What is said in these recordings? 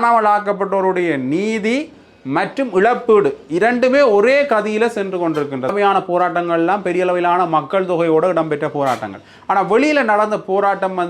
காணாமல் ஆக்கப்பட்டோருடைய நீதி மற்றும் இழப்பீடு இரண்டுமே ஒரே கதியில் சென்று கொண்டிருக்கின்றன. போராட்டங்கள்லாம் பெரிய அளவிலான மக்கள் தொகையோடு இடம்பெற்ற போராட்டங்கள். ஆனால் வெளியில் நடந்த போராட்டம்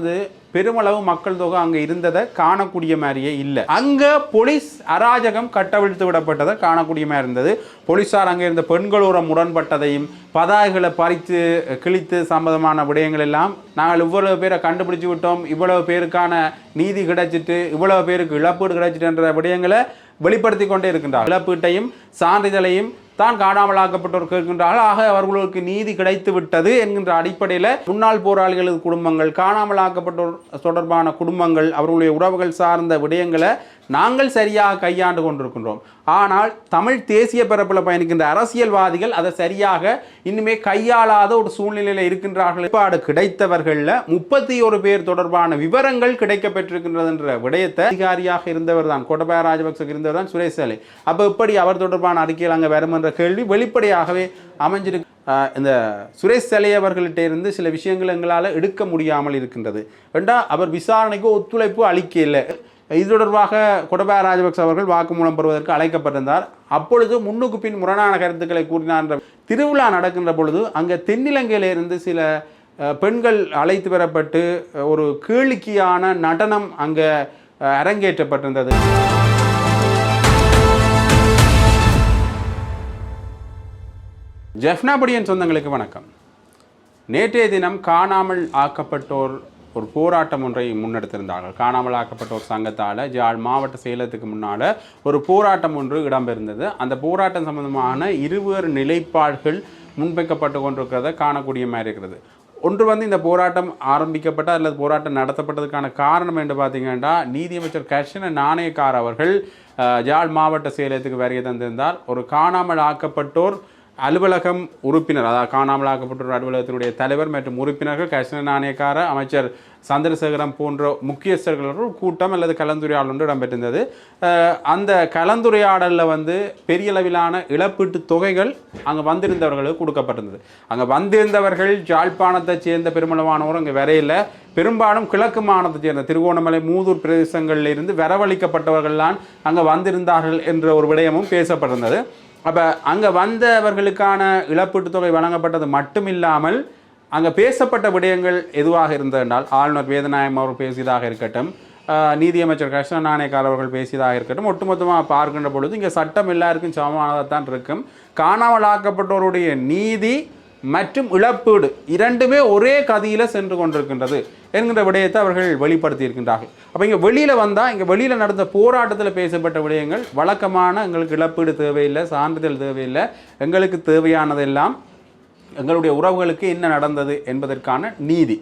பெருமளவு மக்கள் தொகை அங்கே இருந்ததை காணக்கூடிய மாதிரியே இல்லை. அங்கே போலீஸ் அராஜகம் கட்டவிழ்த்து விடப்பட்டதை காணக்கூடிய மாதிரி இருந்தது. போலீஸார் அங்கே இருந்த பெண்களோட முரண்பட்டதையும் பதாகைகளை பறித்து கிழித்து சம்பந்தமான விடயங்கள் எல்லாம் நாங்கள் இவ்வளவு பேரை கண்டுபிடிச்சு விட்டோம், இவ்வளவு பேருக்கான நீதி கிடைச்சிட்டு, இவ்வளவு பேருக்கு இழப்பீடு கிடைச்சிட்டுன்ற விடயங்களை வெளிப்படுத்தி கொண்டே இருக்கின்றார். இழப்பீட்டையும் சான்றிதழையும் தான் காணாமலாக்கப்பட்டோர் கேட்கின்றார்கள். ஆக அவர்களுக்கு நீதி கிடைத்து விட்டது என்கின்ற அடிப்படையில் முன்னாள் போராளிகளது குடும்பங்கள், காணாமலாக்கப்பட்டோர் தொடர்பான குடும்பங்கள், அவர்களுடைய உறவுகள் சார்ந்த விடயங்களை நாங்கள் சரியாக கையாண்டு கொண்டிருக்கின்றோம். ஆனால் தமிழ் தேசிய பரப்பில் பயணிக்கின்ற அரசியல்வாதிகள் அதை சரியாக இன்னுமே கையாளாத ஒரு சூழ்நிலையில் இருக்கின்றார்கள். ஏற்பாடு கிடைத்தவர்களில் 31 பேர் தொடர்பான விவரங்கள் கிடைக்கப்பெற்றிருக்கின்றது என்ற விடயத்தை அதிகாரியாக இருந்தவர் தான் கோட்டபாய ராஜபக்ச இருந்தவர் தான் சுரேஷ் சலே. அப்போ எப்படி அவர் தொடர்பான அறிக்கையில் அங்கே வரும் என்ற கேள்வி வெளிப்படையாகவே அமைஞ்சிருக்கு. இந்த சுரேஷ் சலே அவர்கள்ட்ட இருந்து சில விஷயங்கள் எங்களால் எடுக்க முடியாமல் இருக்கின்றது. ரெண்டா அவர் விசாரணைக்கு ஒத்துழைப்பு அளிக்க இல்லை. இது தொடர்பாக கோட்டபாய ராஜபக்ச அவர்கள் வாக்குமூலம் பெறுவதற்கு அழைக்கப்பட்டிருந்தார். அப்பொழுது முன்னுக்கு பின் முரணான கருத்துக்களை கூறினார். திருவிழா நடக்கின்ற பொழுது அங்கே தென்னிலங்கையிலிருந்து சில பெண்கள் அழைத்து வரப்பட்டு ஒரு கேளிக்கையான நடனம் அங்கே அரங்கேற்றப்பட்டிருந்தது. ஜெஃப்னாபடியன் சொந்தங்களுக்கு வணக்கம். நேற்றைய தினம் காணாமல் ஆக்கப்பட்டோர் ஒரு போராட்டம் ஒன்றை முன்னெடுத்திருந்தார்கள். காணாமல் ஆக்கப்பட்டோர் சங்கத்தால் ஜாழ் மாவட்ட செயலகத்துக்கு முன்னால் ஒரு போராட்டம் ஒன்று இடம்பெறுந்தது. அந்த போராட்டம் சம்பந்தமான இருவேறு நிலைப்பாடுகள் முன்வைக்கப்பட்டு கொண்டிருக்கிறத காணக்கூடிய மாதிரி இருக்கிறது. ஒன்று இந்த போராட்டம் ஆரம்பிக்கப்பட்ட அல்லது போராட்டம் நடத்தப்பட்டதுக்கான காரணம் என்று பார்த்தீங்கன்னா, நீதியமைச்சர் கர்ஷன நாணயக்கார் அவர்கள் ஜாழ் மாவட்ட செயலகத்துக்கு வருகை தந்திருந்தார். ஒரு காணாமல் ஆக்கப்பட்டோர் அலுவலகம் உறுப்பினர், அதாவது காணாமல் ஆக்கப்பட்டோர் அலுவலகத்தினுடைய தலைவர் மற்றும் உறுப்பினர்கள், கர்ஷன நாணயக்கார, அமைச்சர் சந்திரசேகரம் போன்ற முக்கியஸ்தர்களோட கூட்டம் அல்லது கலந்துரையாடல் ஒன்று இடம்பெற்றிருந்தது. அந்த கலந்துரையாடலில் பெரிய அளவிலான இழப்பீட்டு தொகைகள் அங்கே வந்திருந்தவர்களுக்கு கொடுக்கப்பட்டிருந்தது. அங்கே வந்திருந்தவர்கள் யாழ்ப்பாணத்தை சேர்ந்த பெருமளவானோர் அங்கே வரையில் பெரும்பாலும் கிழக்கு மாநிலத்தை சேர்ந்த திருகோணமலை, மூதூர் பிரதேசங்களில் இருந்து வரவழைக்கப்பட்டவர்கள்லாம் அங்கே வந்திருந்தார்கள் என்ற ஒரு விடயமும் பேசப்பட்டிருந்தது. அப்போ அங்கே வந்தவர்களுக்கான இழப்பீட்டு தொகை வழங்கப்பட்டது மட்டுமில்லாமல் அங்கே பேசப்பட்ட விடயங்கள் எதுவாக இருந்ததென்றால், ஆளுநர் வேதநாயகம் அவர்கள் பேசியதாக இருக்கட்டும், நீதியமைச்சர் கர்ஷன நாணயக்கார் அவர்கள் பேசியதாக இருக்கட்டும், ஒட்டுமொத்தமாக பார்க்கின்ற பொழுது இங்கே சட்டம் எல்லாருக்கும் சமமானதான் இருக்கும். காணாமல் ஆக்கப்பட்டோருடைய நீதி மற்றும் இழப்பீடு இரண்டுமே ஒரே கதியில் சென்று கொண்டிருக்கின்றது என்கின்ற விடயத்தை அவர்கள் வெளிப்படுத்தி இருக்கின்றார்கள். அப்போ இங்கே வெளியில் வந்தால், இங்கே வெளியில் நடந்த போராட்டத்தில் பேசப்பட்ட விடயங்கள் வழக்கமான எங்களுக்கு இழப்பீடு தேவையில்லை, சான்றிதழ் தேவையில்லை, எங்களுக்கு தேவையானதெல்லாம் எங்களுடைய உறவுகளுக்கு என்ன நடந்தது என்பதற்கான நீதி.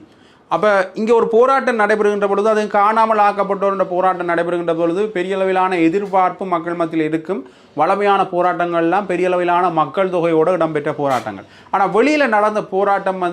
அப்போ இங்கே ஒரு போராட்டம் நடைபெறுகின்ற பொழுது, அது காணாமல் ஆக்கப்பட்டோர் போராட்டம் நடைபெறுகின்ற பொழுது பெரிய அளவிலான எதிர்பார்ப்பு மக்கள் மத்தியில் இருக்கும். வளமையான போராட்டங்கள்லாம் பெரிய அளவிலான மக்கள் தொகையோடு இடம்பெற்ற போராட்டங்கள். ஆனால் வெளியில் நடந்த போராட்டம்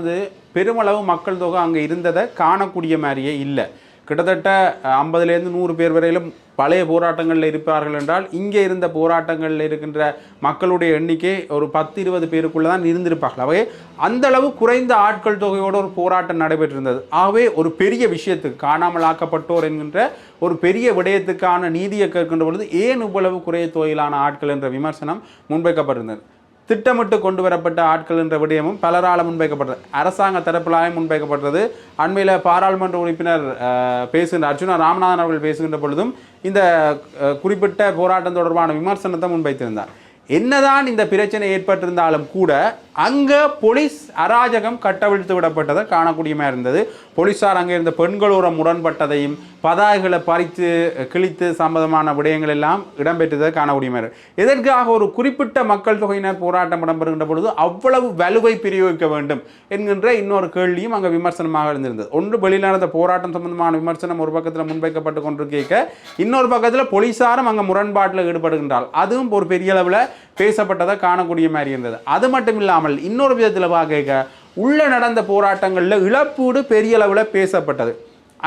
பெருமளவு மக்கள் தொகை அங்கே இருந்ததை காணக்கூடிய மாதிரியே இல்லை. கிட்டத்தட்ட 50லேருந்து 100 பேர் வரையிலும் பழைய போராட்டங்களில் இருப்பார்கள் என்றால், இங்கே இருந்த போராட்டங்களில் இருக்கின்ற மக்களுடைய எண்ணிக்கை ஒரு 10-20 பேருக்குள்ளே தான் இருந்திருப்பார்கள். அவை அந்தளவு குறைந்த ஆட்கள் தொகையோடு ஒரு போராட்டம் நடைபெற்றிருந்தது. ஆகவே ஒரு பெரிய விஷயத்துக்கு, காணாமல் ஆக்கப்பட்டோர் என்கின்ற ஒரு பெரிய விடயத்துக்கான நீதியை கேட்கின்ற பொழுது ஏன் இவ்வளவு குறைய தொகையிலான ஆட்கள் என்ற விமர்சனம் முன்வைக்கப்பட்டிருந்தது. திட்டமிட்டு கொண்டு வரப்பட்ட ஆட்கள் என்ற விடயமும் பலரால் முன்வைக்கப்பட்டது. அரசாங்க தரப்பிலாயும் முன்வைக்கப்பட்டது. அண்மையில் பாராளுமன்ற உறுப்பினர் பேசுகின்ற அர்ஜுனா ராமநாதன் அவர்கள் பேசுகின்ற பொழுதும் இந்த குறிப்பிட்ட போராட்டம் தொடர்பான விமர்சனத்தை முன்வைத்திருந்தார். என்னதான் இந்த பிரச்சனை ஏற்பட்டிருந்தாலும் கூட அங்கே போலீஸ் அராஜகம் கட்டவிழ்த்து விடப்பட்டதை காணக்கூடியமாக இருந்தது. போலீஸார் அங்கே இருந்த பெண்களோட முரண்பட்டதையும் பதாகைகளை பறித்து கிழித்து சம்பந்தமான விடயங்கள் எல்லாம் இடம்பெற்றதை காணக்கூடியமாக இருக்கு. இதற்காக ஒரு குறிப்பிட்ட மக்கள் தொகையினர் போராட்டம் இடம்பெறுகின்ற பொழுது அவ்வளவு வலுவை பிரயோகிக்க வேண்டும் என்கின்ற இன்னொரு கேள்வியும் அங்கே விமர்சனமாக இருந்திருந்தது. ஒன்று, வெளியில் நடந்த போராட்டம் சம்பந்தமான விமர்சனம் ஒரு பக்கத்தில் முன்வைக்கப்பட்டு கொண்டிருக்க, இன்னொரு பக்கத்தில் போலீஸாரும் அங்கே முரண்பாட்டில் ஈடுபடுகின்றால் அதுவும் ஒரு பெரிய அளவில் பேசப்பட்டதை காணக்கூடிய மாதிரி இருந்தது. அது மட்டும் இல்லாமல் இன்னொரு விதத்தில் பார்க்க, உள்ள நடந்த போராட்டங்களில் இழப்பீடு பெரிய அளவில் பேசப்பட்டது.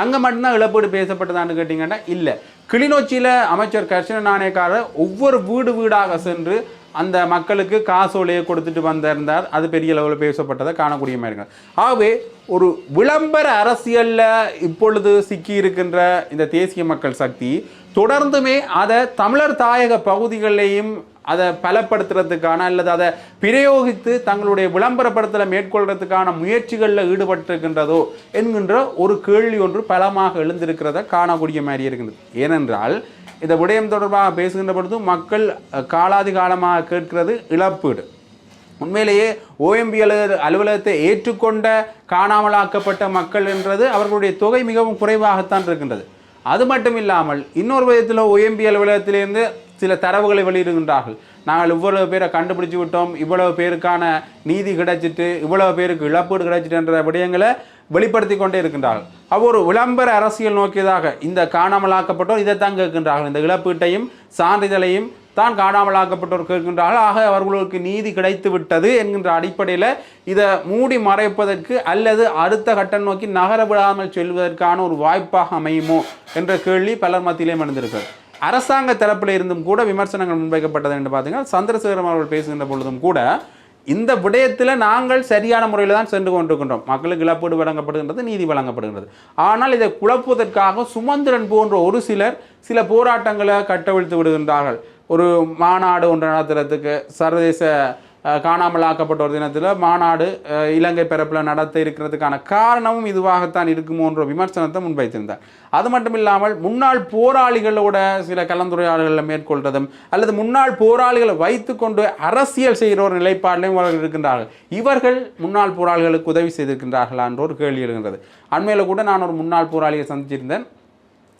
அங்கே மட்டும்தான் இழப்பீடு பேசப்பட்டதான்னு கேட்டிங்கன்னா இல்லை. கிளிநொச்சியில் அமைச்சர் கர்ஷன நாணயக்காரர் ஒவ்வொரு வீடாக சென்று அந்த மக்களுக்கு காசோலையை கொடுத்துட்டு வந்திருந்தார். அது பெரிய அளவில் பேசப்பட்டதை காணக்கூடிய மாதிரி இருக்கிறது. ஆகவே ஒரு விளம்பர அரசியலில் இப்பொழுது சிக்கி இருக்கின்ற இந்த தேசிய மக்கள் சக்தி தொடர்ந்துமே அதை தமிழர் தாயக பகுதிகளிலேயும் அதை பலப்படுத்துறதுக்கான அல்லது அதை பிரயோகித்து தங்களுடைய விளம்பரப்படுத்தலை மேற்கொள்றதுக்கான முயற்சிகளில் ஈடுபட்டிருக்கின்றதோ என்கின்ற ஒரு கேள்வி ஒன்று பலமாக எழுந்திருக்கிறத காணக்கூடிய மாதிரி இருக்கின்றது. ஏனென்றால் இந்த விடயம் தொடர்பாக பேசுகின்ற பொழுது மக்கள் காலாதி காலமாக கேட்கிறது இழப்பீடு. உண்மையிலேயே OMB அலுவலகத்தை ஏற்றுக்கொண்ட காணாமலாக்கப்பட்ட மக்கள் என்றது அவர்களுடைய தொகை மிகவும் குறைவாகத்தான் இருக்கின்றது. அது மட்டும் இல்லாமல் இன்னொரு விதத்தில் OMB அலுவலகத்திலிருந்து சில தரவுகளை வெளியிடுகின்றார்கள். நாங்கள் இவ்வளவு பேரை கண்டுபிடிச்சு விட்டோம், இவ்வளவு பேருக்கான நீதி கிடைச்சிட்டு, இவ்வளவு பேருக்கு இழப்பீடு கிடைச்சிட்டு என்ற விடயங்களை வெளிப்படுத்தி கொண்டே இருக்கின்றார்கள். அப்போ ஒரு விளம்பர அரசியல் நோக்கியதாக இந்த காணாமலாக்கப்பட்டோர் இதைத்தான் கேட்கின்றார்கள். இந்த இழப்பீட்டையும் சான்றிதழையும் தான் காணாமலாக்கப்பட்டோர் கேட்கின்றார்கள். ஆக அவர்களுக்கு நீதி கிடைத்து விட்டது என்கின்ற அடிப்படையில் இதை மூடி மறைப்பதற்கு அல்லது அடுத்த கட்டம் நோக்கி நகர விடாமல் செல்வதற்கான ஒரு வாய்ப்பாக அமையுமோ என்ற கேள்வி பலர் மத்தியிலே எழுந்திருக்கிறது. அரசாங்க தரப்பில் இருந்தும் கூட விமர்சனங்கள் முன்வைக்கப்பட்டது என்று பார்த்தீங்கன்னா சந்திரசேகரம் அவர்கள் பேசுகின்ற பொழுதும் கூட இந்த விடயத்தில் நாங்கள் சரியான முறையில் தான் சென்று கொண்டிருக்கின்றோம், மக்களுக்கு இழப்பீடு வழங்கப்படுகின்றது, நீதி வழங்கப்படுகின்றது. ஆனால் இதை குழப்புவதற்காக சுமந்திரன் போன்ற ஒரு சிலர் சில போராட்டங்களை கட்டவிழ்த்து விடுகின்றார்கள். ஒரு மாநாடு ஒன்று நடத்துறதுக்கு சர்வதேச காணாமலாக்கப்பட்டோர் தினத்தில் மாநாடு இலங்கை பரப்பில் நடத்த இருக்கிறதுக்கான காரணமும் இதுவாகத்தான் இருக்குமோன்ற விமர்சனத்தை முன்வைத்திருந்தார். அது மட்டும் இல்லாமல் முன்னாள் போராளிகளோட சில கலந்துரையாடல்களை மேற்கொள்றதும் அல்லது முன்னாள் போராளிகளை வைத்து கொண்டு அரசியல் செய்கிற ஒரு நிலைப்பாட்டிலையும் அவர்கள் இருக்கின்றார்கள். இவர்கள் முன்னாள் போராளிகளுக்கு உதவி செய்திருக்கின்றார்களா என்ற ஒரு கேள்வி எழுகின்றது. அண்மையில் கூட நான் ஒரு முன்னாள் போராளியை சந்திச்சிருந்தேன்.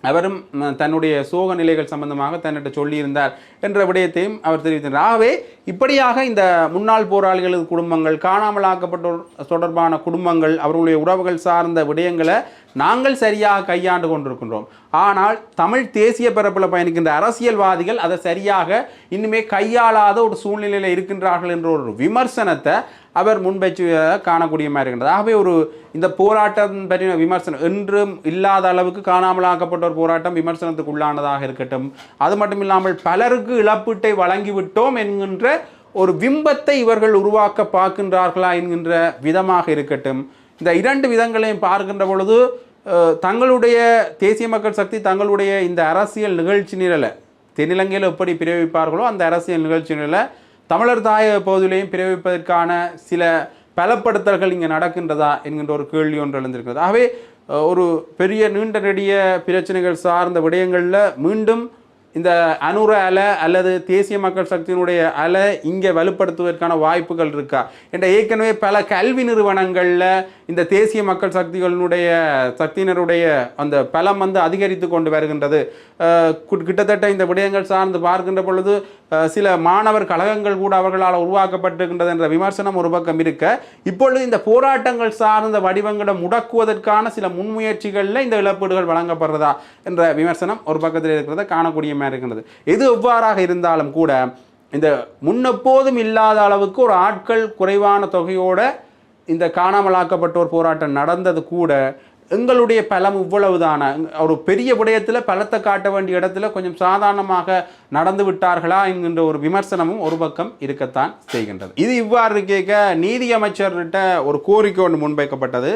அவரும் தன்னுடைய சோக நிலைகள் சம்பந்தமாக தன்னிட்ட சொல்லியிருந்தார் என்ற விடயத்தையும் அவர் தெரிவித்தார். ஆகவே இப்படியாக இந்த முன்னாள் போராளிகளது குடும்பங்கள், காணாமலாக்கப்பட்டோர் தொடர்பான குடும்பங்கள், அவர்களுடைய உறவுகள் சார்ந்த விடயங்களை நாங்கள் சரியாக கையாண்டு கொண்டிருக்கின்றோம். ஆனால் தமிழ் தேசிய பரப்பில் பயணிக்கின்ற அரசியல்வாதிகள் அதை சரியாக இன்னுமே கையாளாத ஒரு சூழ்நிலையில் இருக்கின்றார்கள் என்ற ஒரு விமர்சனத்தை அவர் முன்வைச்சு காணக்கூடிய மாதிரி இருக்கின்றது. ஆகவே ஒரு இந்த போராட்டம் பற்றின விமர்சனம் என்றும் இல்லாத அளவுக்கு காணாமலாக்கப்பட்டோர் போராட்டம் விமர்சனத்துக்கு உள்ளானதாக இருக்கட்டும், அது மட்டும் இல்லாமல் பலருக்கு இழப்பீட்டை வழங்கிவிட்டோம் என்கின்ற ஒரு பிம்பத்தை இவர்கள் உருவாக்க பார்க்கின்றார்களா என்கின்ற விதமாக இருக்கட்டும், இந்த இரண்டு விதங்களையும் பார்க்கின்ற பொழுது தங்களுடைய தேசிய மக்கள் சக்தி தங்களுடைய இந்த அரசியல் நிகழ்ச்சி நிரலை தென்னிலங்கையில் எப்படி பிரயோகிப்பார்களோ அந்த அரசியல் நிகழ்ச்சி நிரலை தமிழர் தாய பகுதியிலையும் பிரயோகிப்பதற்கான சில பலப்படுத்தல்கள் இங்கே நடக்கின்றதா என்கின்ற ஒரு கேள்வி ஒன்று எழுந்திருக்கிறது. ஆகவே ஒரு பெரிய நீண்ட நெடிய பிரச்சனைகள் சார்ந்த விடயங்களில் மீண்டும் இந்த அனுர அலை அல்லது தேசிய மக்கள் சக்தியினுடைய அலை இங்கே வலுப்படுத்துவதற்கான வாய்ப்புகள் இருக்கா என்ற ஏற்கனவே பல கல்வி நிறுவனங்களில் இந்த தேசிய மக்கள் சக்தியினருடைய அந்த பலம் அதிகரித்து கொண்டு வருகின்றது. கிட்டத்தட்ட இந்த விடயங்கள் சார்ந்து பார்க்கின்ற பொழுது சில மாணவர் கழகங்கள் கூட அவர்களால் உருவாக்கப்பட்டிருக்கின்றது என்ற விமர்சனம் ஒரு பக்கம் இருக்க, இப்பொழுது இந்த போராட்டங்கள் சார்ந்த வடிவங்களை முடக்குவதற்கான சில முன்முயற்சிகளில் இந்த இழப்பீடுகள் வழங்கப்படுறதா என்ற விமர்சனம் ஒரு பக்கத்தில் இருக்கிறத காணக்கூடிய மாதிரி இருக்கின்றது. எது எவ்வாறாக இருந்தாலும் கூட இந்த முன்னெப்போதும் இல்லாத அளவுக்கு ஒரு ஆட்கள் குறைவான தொகையோட இந்த காணாமலாக்கப்பட்டோர் போராட்டம் நடந்தது கூட எங்களுடைய பலம் இவ்வளவுதான ஒரு பெரிய விடயத்தில் பலத்தை காட்ட வேண்டிய இடத்துல கொஞ்சம் சாதாரணமாக நடந்து விட்டார்களா என்கின்ற ஒரு விமர்சனமும் ஒரு பக்கம் இருக்கத்தான் செய்கின்றது. இது இவ்வாறு கேட்க நீதி அமைச்சர்கிட்ட ஒரு கோரிக்கை ஒன்று முன்வைக்கப்பட்டது.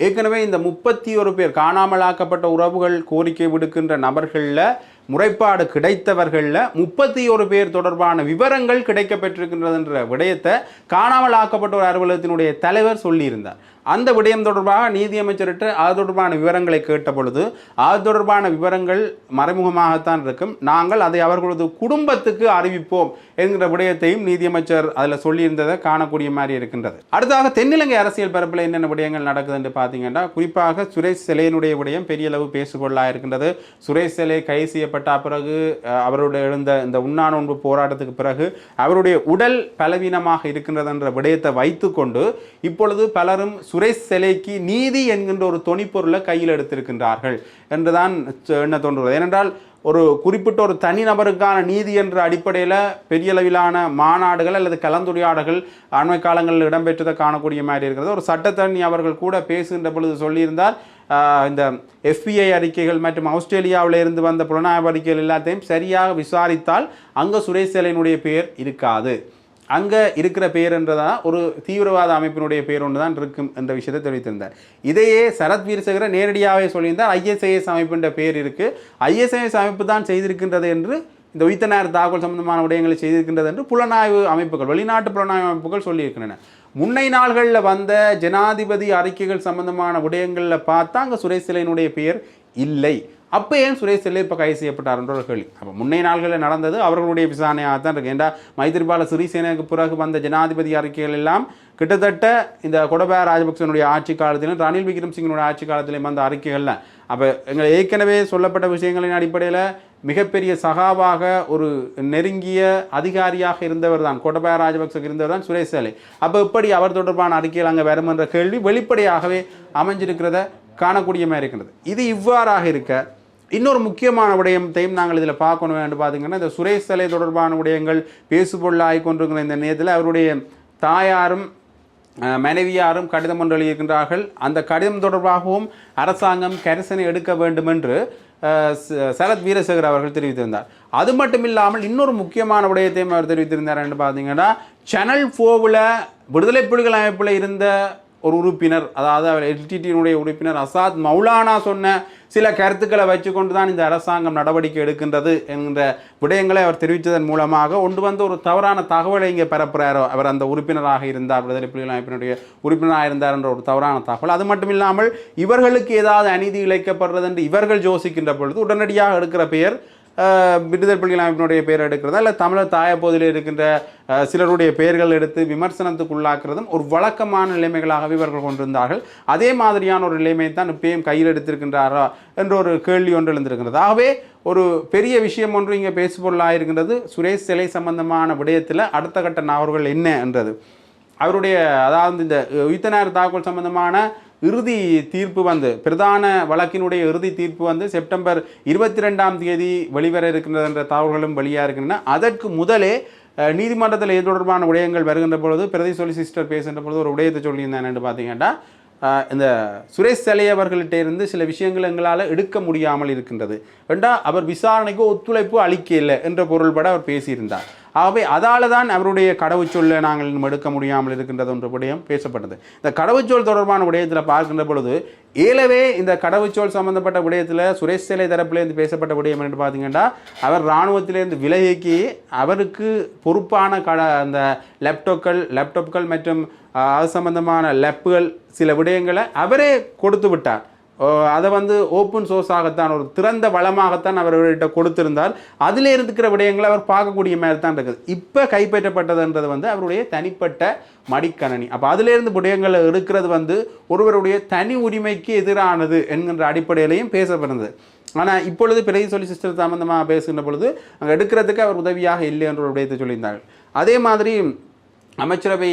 ஏற்கனவே இந்த 31 பேர் காணாமலாக்கப்பட்ட உறவுகள் கோரிக்கை விடுக்கின்ற நபர்களில் முறைப்பாடு கிடைத்தவர்களில் 31 பேர் தொடர்பான விவரங்கள் கிடைக்கப்பெற்றிருக்கின்றது என்ற விடயத்தை காணாமல் ஆக்கப்பட்டோர் அலுவலகத்தினுடைய தலைவர் சொல்லியிருந்தார். அந்த விடயம் தொடர்பாக நீதியமைச்சர்கிட்ட அது தொடர்பான விவரங்களை கேட்ட பொழுது அது தொடர்பான விவரங்கள் மறைமுகமாகத்தான் இருக்கும், நாங்கள் அதை அவர்களது குடும்பத்துக்கு அறிவிப்போம் என்கிற விடயத்தையும் நீதியமைச்சர் அதில் சொல்லியிருந்ததை காணக்கூடிய மாதிரி இருக்கின்றது. அடுத்ததாக தென்னிலங்கை அரசியல் பரப்பில் என்னென்ன விடயங்கள் நடக்குது என்று பார்த்தீங்கன்னா, குறிப்பாக சுரேஷ் செலையினுடைய விடயம் பெரிய அளவு பேசுகொள்ளாக இருக்கின்றது. சுரேஷ் செலை கைது செய்யப்பட்ட பிறகு அவருடைய எழுந்த இந்த உண்ணாநோன்பு போராட்டத்துக்கு பிறகு அவருடைய உடல் பலவீனமாக இருக்கின்றது என்ற விடயத்தை வைத்துக்கொண்டு இப்பொழுது பலரும் சுரேஷ் செலைக்கு நீதி என்கின்ற ஒரு தொனிப்பொருளை கையில் எடுத்திருக்கின்றார்கள் என்றுதான் எண்ண தோன்றுவது. ஏனென்றால் ஒரு குறிப்பிட்ட ஒரு தனிநபருக்கான நீதி என்ற அடிப்படையில் பெரிய அளவிலான மாநாடுகள் அல்லது கலந்துரையாடல்கள் அண்மை காலங்களில் இடம்பெற்றதை காணக்கூடிய மாதிரி இருக்கிறது. ஒரு சட்டத்தரணி அவர்கள் கூட பேசுகின்ற பொழுது சொல்லியிருந்தார், இந்த FBI அறிக்கைகள் மற்றும் ஆஸ்திரேலியாவில் இருந்து வந்த புலனாய்வு அறிக்கைகள் எல்லாத்தையும் சரியாக விசாரித்தால் அங்கே சுரேஷ் செலையினுடைய பெயர் இருக்காது. அங்கே இருக்கிற பேருன்றதா ஒரு தீவிரவாத அமைப்பினுடைய பேர் ஒன்று தான் இருக்கும் என்ற விஷயத்தை தெரிவித்திருந்தார். இதையே சரத் வீரசேகர நேரடியாகவே சொல்லியிருந்தார், ISIS அமைப்புன்ற பேர் இருக்குது, ISIS அமைப்பு தான் செய்திருக்கின்றது என்று இந்த உயிர்த்த தாக்குதல் சம்பந்தமான விடயங்களை செய்திருக்கின்றது என்று புலனாய்வு அமைப்புகள், வெளிநாட்டு புலனாய்வு அமைப்புகள் சொல்லியிருக்கின்றன. முன்னை நாள்களில் வந்த ஜனாதிபதி அறிக்கைகள் சம்பந்தமான விடயங்களில் பார்த்தா அங்கே சுரேஷ் செல்லையினுடைய பெயர் இல்லை. அப்போ ஏன் சுரேஷ் செல்லை இப்போ கைது செய்யப்பட்டார் என்ற ஒரு கேள்வி. அப்போ முன்னை நாள்களில் நடந்தது அவர்களுடைய விசாரணையாக தான் இருக்கு. ஏண்டா மைத்திரிபால சிறிசேனக்கு பிறகு வந்த ஜனாதிபதி அறிக்கைகள் எல்லாம் கிட்டத்தட்ட இந்த கோட்டபாய ராஜபக்சனுடைய ஆட்சி காலத்திலும் ரணில் விக்ரமசிங்கனுடைய ஆட்சி காலத்திலும் வந்த அறிக்கைகள்லாம். அப்போ எங்கள் ஏற்கனவே சொல்லப்பட்ட விஷயங்களின் அடிப்படையில் மிகப்பெரிய சகாவாக ஒரு நெருங்கிய அதிகாரியாக இருந்தவர் தான் கோட்டபாய ராஜபக்சக்கு இருந்தவர் தான் சுரேஷ் செல்லை. அப்போ எப்படி அவர் தொடர்பான அறிக்கைகள் அங்கே வரும் என்ற கேள்வி வெளிப்படையாகவே அமைஞ்சிருக்கிறத காணக்கூடிய மாதிரி இருக்கின்றது. இது இவ்வாறாக இருக்க இன்னொரு முக்கியமான விடயத்தையும் நாங்கள் இதில் பார்க்கணும் என்று பார்த்தீங்கன்னா, இந்த சுரேஷ் செல்லை தொடர்பான விடயங்கள் பேசுபொருளாகி கொண்டிருக்கிற இந்த நேரத்தில் அவருடைய தாயாரும் மனைவியாரும் கடிதம் ஒன்று எழுதியிருக்கின்றார்கள். அந்த கடிதம் தொடர்பாகவும் அரசாங்கம் கரிசனை எடுக்க வேண்டும் என்று சரத் வீரசேகர் அவர்கள் தெரிவித்திருந்தார். அது மட்டும் இல்லாமல் இன்னொரு முக்கியமான விடயத்தையும் அவர் தெரிவித்திருந்தார் என்று பார்த்தீங்கன்னா, சேனல் 4ல் விடுதலை புலிகள் அமைப்பில் இருந்த ஒரு உறுப்பினர், அதாவது அவர் எல்டிடியினுடைய உறுப்பினர் அசாத் மௌலானா சொன்ன சில கருத்துக்களை வச்சுக்கொண்டு தான் இந்த அரசாங்கம் நடவடிக்கை எடுக்கின்றது என்கிற விடயங்களை அவர் தெரிவித்ததன் மூலமாக ஒன்று வந்து ஒரு தவறான தகவலை இங்கே பரப்புகிறாரோ. அவர் அந்த உறுப்பினராக இருந்தார், விடுதலை புலிகள் அமைப்பினுடைய உறுப்பினராக இருந்தார் என்ற ஒரு தவறான தகவல். அது மட்டும் இல்லாமல் இவர்களுக்கு ஏதாவது அநீதி இழைக்கப்படுறது என்று இவர்கள் யோசிக்கின்ற பொழுது உடனடியாக எடுக்கிற பெயர் விடுதலை புலிகள் அமைப்பினுடைய பெயர் எடுக்கிறதா இல்லை தமிழர் தாயப்போதில் இருக்கின்ற சிலருடைய பெயர்கள் எடுத்து விமர்சனத்துக்குள்ளாக்குறதும் ஒரு வழக்கமான நிலைமைகளாகவே இவர்கள் கொண்டிருந்தார்கள். அதே மாதிரியான ஒரு நிலைமையை தான் இப்பயும் கையில் எடுத்திருக்கின்றாரா என்ற ஒரு கேள்வி ஒன்று எழுந்திருக்கிறது. ஆகவே ஒரு பெரிய விஷயம் ஒன்று இங்கே பேசுபொருளாக இருக்கின்றது. சுரேஷ் செல்லை சம்பந்தமான விடயத்தில் அடுத்த கட்ட நகர்வுகள் என்ன என்றது. அவருடைய அதாவது இந்த உயிர்த்த தாக்குதல் சம்பந்தமான இறுதி தீர்ப்பு வந்து பிரதான வழக்கினுடைய இறுதி தீர்ப்பு வந்து செப்டம்பர் 22ஆம் தேதி வெளிவர இருக்கின்றது என்ற தகவல்களும் வெளியாக இருக்கின்றன. அதற்கு முதலே நீதிமன்றத்தில் இது தொடர்பான விடயங்கள் வருகின்ற பொழுது பிரதி சொலிசிஸ்டர் பேசுகின்ற பொழுது ஒரு விடயத்தை சொல்லியிருந்தேன் என்று பார்த்தீங்கன்னா, இந்த சுரேஷ் செல்லை அவர்கள்ட்ட இருந்து சில விஷயங்கள் எங்களால் எடுக்க முடியாமல் இருக்கின்றது ஏண்டா அவர் விசாரணைக்கு ஒத்துழைப்பு அளிக்க இல்லை என்ற பொருள்பட அவர் பேசியிருந்தார். ஆகவே அதால் தான் அவருடைய கடவுச்சொல்லை நாங்கள் இன்னும் எடுக்க முடியாமல் இருக்கின்றது என்ற விடயம் பேசப்பட்டது. இந்த கடவுச்சொல் தொடர்பான விடயத்தில் பார்க்கின்ற பொழுது ஏலவே இந்த கடவுச்சொல் சம்பந்தப்பட்ட விடயத்தில் சுரேஷ் செல்லை தரப்பிலேருந்து பேசப்பட்ட விடயம் என்று பார்த்தீங்கன்னா, அவர் இராணுவத்திலேருந்து விலகி அவருக்கு பொறுப்பான அந்த லேப்டாப்கள் மற்றும் அது சம்பந்தமான லேப்புகள் சில விடயங்களை அவரே கொடுத்து விட்டார். அதை வந்து ஓப்பன் சோர்ஸாகத்தான் ஒரு திறந்த வளமாகத்தான் அவர்கிட்ட கொடுத்திருந்தால் அதில் இருக்கிற விடயங்களை அவர் பார்க்கக்கூடிய மாதிரி தான் இருக்குது. இப்போ கைப்பற்றப்பட்டதுன்றது வந்து அவருடைய தனிப்பட்ட மடிக்கணனி. அப்போ அதிலேருந்து விடயங்களை எடுக்கிறது வந்து ஒருவருடைய தனி உரிமைக்கு எதிரானது என்கின்ற அடிப்படையிலையும் பேசப்படுறது. ஆனால் இப்பொழுது பிரதி சொலிசிஸ்டர் சம்பந்தமாக பேசுகின்ற பொழுது அங்கே எடுக்கிறதுக்கு அவர் உதவியாக இல்லை என்ற ஒரு விடயத்தை சொல்லியிருந்தார்கள். அதே மாதிரி அமைச்சரவை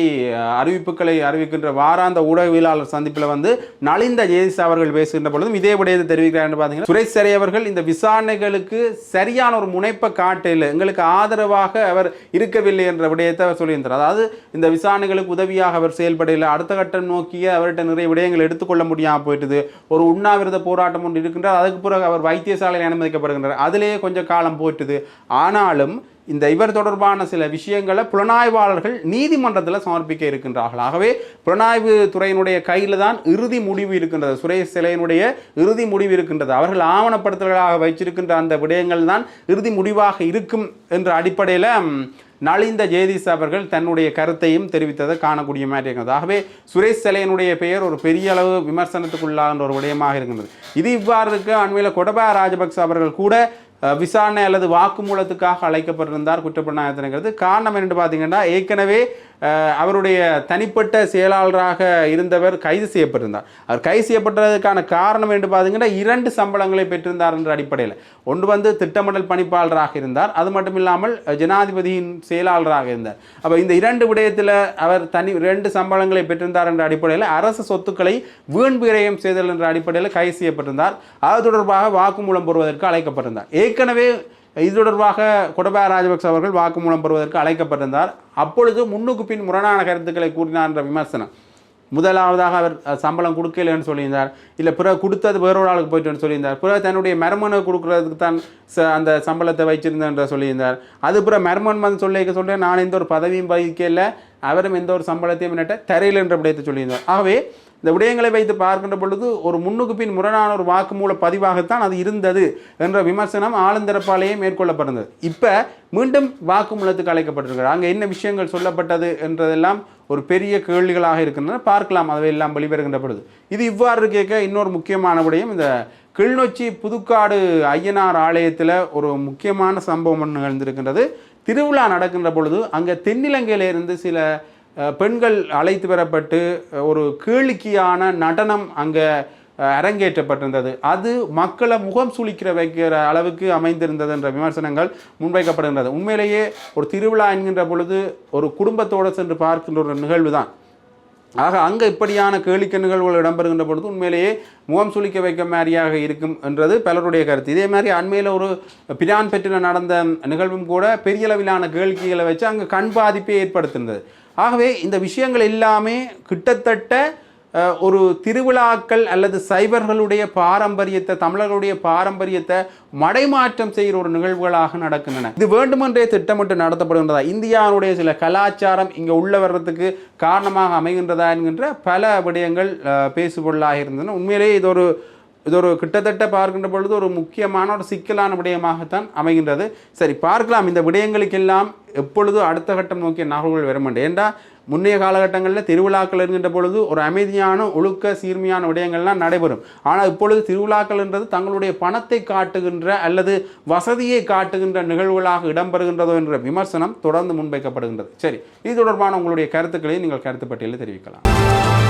அறிவிப்புகளை அறிவிக்கின்ற வாராந்த ஊடகவியலாளர் சந்திப்பில் வந்து நலிந்த ஜெயதிஸ் அவர்கள் பேசுகின்ற பொழுதும் இதே விடயத்தை தெரிவிக்கிறார் என்று பார்த்தீங்கன்னா, சுரேஷ் செல்லை அவர்கள் இந்த விசாரணைகளுக்கு சரியான ஒரு முனைப்பை காட்டவில்லை, எங்களுக்கு ஆதரவாக அவர் இருக்கவில்லை என்ற விடயத்தை அவர் சொல்லியிருந்தார். அதாவது இந்த விசாரணைகளுக்கு உதவியாக அவர் செயல்படவில்லை, அடுத்த கட்டம் நோக்கிய அவர்கிட்ட நிறைய விடயங்கள் எடுத்துக்கொள்ள முடியாமல் போயிட்டுது. ஒரு உண்ணாவிரத போராட்டம் ஒன்று இருக்கின்றார், அதுக்கு பிறகு அவர் வைத்தியசாலையில் அனுமதிக்கப்படுகின்றார், அதிலேயே கொஞ்சம் காலம் போயிட்டுது. ஆனாலும் இந்த இவர் தொடர்பான சில விஷயங்களை புலனாய்வாளர்கள் நீதிமன்றத்தில் சமர்ப்பிக்க இருக்கின்றார்கள். ஆகவே புலனாய்வு துறையினுடைய கையில் தான் இறுதி முடிவு இருக்கின்றது, சுரேஷ் செல்லையினுடைய இறுதி முடிவு இருக்கின்றது. அவர்கள் ஆவணப்படுத்தல்களாக வைச்சிருக்கின்ற அந்த விடயங்கள் தான் இறுதி முடிவாக இருக்கும் என்ற அடிப்படையில் நலிந்த ஜெயதீஷ் அவர்கள் தன்னுடைய கருத்தையும் தெரிவித்ததை காணக்கூடிய மாதிரி இருக்கிறது. ஆகவே சுரேஷ் செல்லையினுடைய பெயர் ஒரு பெரிய அளவு விமர்சனத்துக்குள்ளாகின்ற ஒரு விடயமாக இருக்கின்றது. இது இவ்வாறு இருக்க அண்மையில் கோட்டபாய ராஜபக்ச அவர்கள் கூட விசாரணை அல்லது வாக்குமூலத்துக்காக அழைக்கப்பட்டிருந்தார் குற்றப்புலனாய்வுங்கிறது. காரணம் என்று பார்த்தீங்கன்னா, ஏற்கனவே அவருடைய தனிப்பட்ட செயலாளராக இருந்தவர் கைது செய்யப்பட்டிருந்தார். அவர் கைது செய்யப்பட்டதுக்கான காரணம் என்று பார்த்தீங்கன்னா 2 சம்பளங்களை பெற்றிருந்தார் என்ற அடிப்படையில். ஒன்று வந்து திட்டமிடல் பணிப்பாளராக இருந்தார், அது மட்டும் இல்லாமல் ஜனாதிபதியின் செயலாளராக இருந்தார். அப்போ இந்த 2 விடயத்தில் அவர் 2 சம்பளங்களை பெற்றிருந்தார் என்ற அடிப்படையில் அரசு சொத்துக்களை வீண் விரயம் செய்தல் என்ற அடிப்படையில் கைது செய்யப்பட்டிருந்தார். அது தொடர்பாக வாக்குமூலம் பெறுவதற்கு அழைக்கப்பட்டிருந்தார். ஏற்கனவே இது தொடர்பாக கோட்டபாய ராஜபக்ச அவர்கள் வாக்குமூலம் பெறுவதற்கு அழைக்கப்பட்டிருந்தார். அப்பொழுது முன்னுக்கு பின் முரணான கருத்துக்களை கூறினார் என்ற விமர்சனம். முதலாவதாக அவர் சம்பளம் கொடுக்கலன்னு சொல்லியிருந்தார், இல்லை பிறகு கொடுத்தது வேறொரு ஆளுக்கு போயிட்டுன்னு சொல்லியிருந்தார், பிறகு தன்னுடைய மருமனை கொடுக்குறதுக்கு தான் அந்த சம்பளத்தை வச்சிருந்தேன்ற சொல்லியிருந்தார். அது பிறகு மருமன் வந்து சொல்கிறேன் நான் எந்த ஒரு பதவியும் வகிக்கல, அவரும் எந்த ஒரு சம்பளத்தையும் என்னட்ட தரையில் என்ற விடயத்தை சொல்லியிருந்தார். ஆகவே இந்த விடயங்களை வைத்து பார்க்கின்ற பொழுது ஒரு முன்னுக்கு பின் முரணான ஒரு வாக்குமூல பதிவாகத்தான் அது இருந்தது என்ற விமர்சனம் ஆளுந்தரப்பாலேயே மேற்கொள்ளப்படுகிறது. இப்போ மீண்டும் வாக்குமூலத்துக்கு அழைக்கப்பட்டிருக்கிறார். அங்கே என்ன விஷயங்கள் சொல்லப்பட்டது என்றதெல்லாம் ஒரு பெரிய கேள்விகளாக இருக்கின்றன. பார்க்கலாம் அதை எல்லாம் வெளிவருகின்ற பொழுது. இது இவ்வாறு கேட்க இன்னொரு முக்கியமான விடயம், இந்த கிளிநொச்சி புதுக்காடு ஐயனார் ஆலயத்தில் ஒரு முக்கியமான சம்பவம் நிகழ்ந்திருக்கின்றது. திருவிழா நடக்கின்ற பொழுது அங்கே தென்னிலங்கையிலிருந்து சில பெண்கள் அழைத்து வரப்பட்டு ஒரு கேளிக்கையான நடனம் அங்கே அரங்கேற்றப்பட்டிருந்தது. அது மக்களை முகம் சுளிக்கிற வைக்கிற அளவுக்கு அமைந்திருந்தது என்ற விமர்சனங்கள் முன்வைக்கப்படுகின்றது. உண்மையிலேயே ஒரு திருவிழா என்கின்ற பொழுது ஒரு குடும்பத்தோடு சென்று பார்க்கின்ற ஒரு நிகழ்வு தான். ஆக அங்கே இப்படியான கேளிக்கை நிகழ்வுகள் இடம்பெறுகின்ற பொழுது உண்மையிலேயே முகம் சுளிக்க வைக்க மாதிரியாக இருக்கும் என்றது பலருடைய கருத்து. இதே மாதிரி அண்மையில் ஒரு பிரான் பெற்றில் நடந்த நிகழ்வும் கூட பெரிய அளவிலான கேளிக்கைகளை வச்சு அங்கே கண் பாதிப்பை ஏற்படுத்தினது. ஆகவே இந்த விஷயங்கள் எல்லாமே கிட்டத்தட்ட ஒரு திருவிழாக்கள் அல்லது சைவர்களுடைய பாரம்பரியத்தை, தமிழர்களுடைய பாரம்பரியத்தை மடைமாற்றம் செய்கிற ஒரு நிகழ்வுகளாக நடக்கின்றன. இது வேண்டுமென்றே திட்டமிட்டு நடத்தப்படுகின்றதா, இந்தியாவுடைய சில கலாச்சாரம் இங்கே உள்ள வர்றதுக்கு காரணமாக அமைகின்றதா என்கின்ற பல விடயங்கள் பேசுபொருளாக இருந்தன. உண்மையிலேயே இது ஒரு கிட்டத்தட்ட பார்க்கின்ற பொழுது ஒரு முக்கியமான ஒரு சிக்கலான விடயமாகத்தான் அமைகின்றது. சரி, பார்க்கலாம் இந்த விடயங்களுக்கெல்லாம் எப்பொழுது அடுத்த கட்டம் நோக்கிய நகர்வுகள் வர மாட்டேன். ஏண்டா முன்னைய காலகட்டங்களில் திருவிழாக்கள் இருக்கின்ற பொழுது ஒரு அமைதியான ஒழுக்க சீர்மையான விடயங்கள்லாம் நடைபெறும். ஆனால் இப்பொழுது திருவிழாக்கள் என்றது தங்களுடைய பணத்தை காட்டுகின்ற அல்லது வசதியை காட்டுகின்ற நிகழ்வுகளாக இடம்பெறுகின்றதோ என்ற விமர்சனம் தொடர்ந்து முன்வைக்கப்படுகின்றது. சரி, இது தொடர்பான உங்களுடைய கருத்துக்களை நீங்கள் கருத்து பட்டியலில் தெரிவிக்கலாம்.